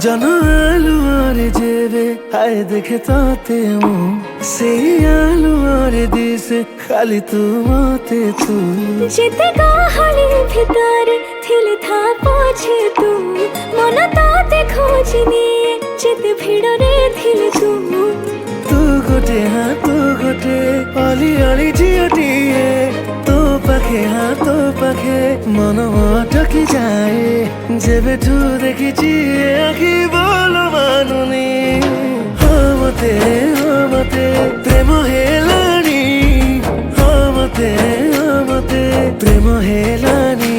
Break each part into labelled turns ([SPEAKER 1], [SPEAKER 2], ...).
[SPEAKER 1] জন আলুয়ারে যেবে হায় দেখে তাতে সেই আলুয়ারে দিছে খালি তু মতে তু
[SPEAKER 2] যেতে গহଳି ভিতরে ଥିଲେ ଥା ପଛେ ତୁ ମନ ତତେ ଖୋଜି ନିଏ ଯେତେ ଭିଡ଼ରେ ଥିଲେ ତୁ
[SPEAKER 1] ତୁ ଗୋଟେ ତୁ ଗୋଟେ ଅଲି ଅଲି ଝିଅଟିଏ ତୋ ପାଖେ ତୋ ପାଖେ ମନ ଅଟକି ଯାଏ ଯେବେଠୁ ଦେଖିଛି ଆଖି ବୋଲ ମାନୁନି ମତେ ପ୍ରେମ ହେଲାଣି ମତେ ପ୍ରେମ ହେଲାଣି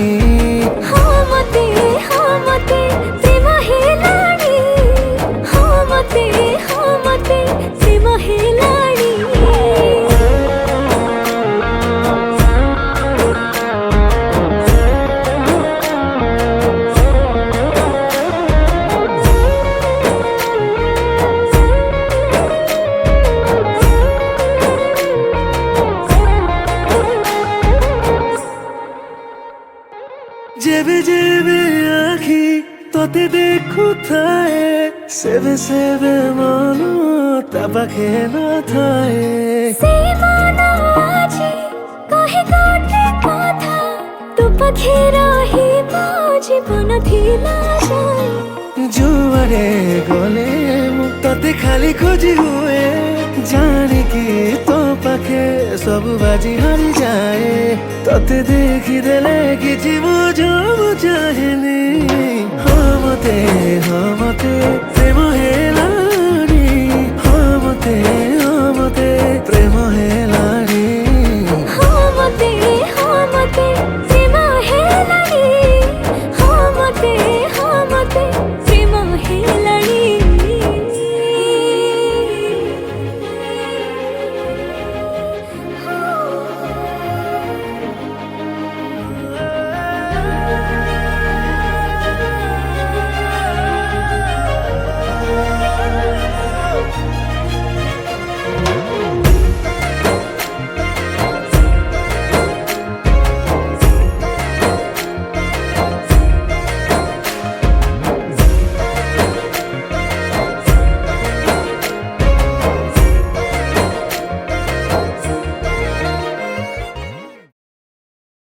[SPEAKER 2] ହଁ ମତେ ପ୍ରେମ ହେଲାଣି ହଁ ମତେ ପ୍ରେମ ହେଲାଣି
[SPEAKER 1] যেবে যেবে আখি তোতে দেখুথায়ে সেবে সেবে মন তা পাখে নথায়ে
[SPEAKER 2] সেই মন আজি কহে গোটে কথা ତୋ ପାଖେ ରହିବ ଜୀବନ ଥିଲା ଯାଏ
[SPEAKER 1] ଯୁଆଡେ ଗଲେ ମୁଁ ତତେ ଖାଲି ଖୋଜି ହୁଏ ଜାଣିକି ତୋ ପାଖେ ସବୁ ବାଜି ହାରିଯାଏ ତତେ ଦେଖିଦେଲେ କିଛି ବୁଝ ଚାହେଁନି ହଁ ମତେ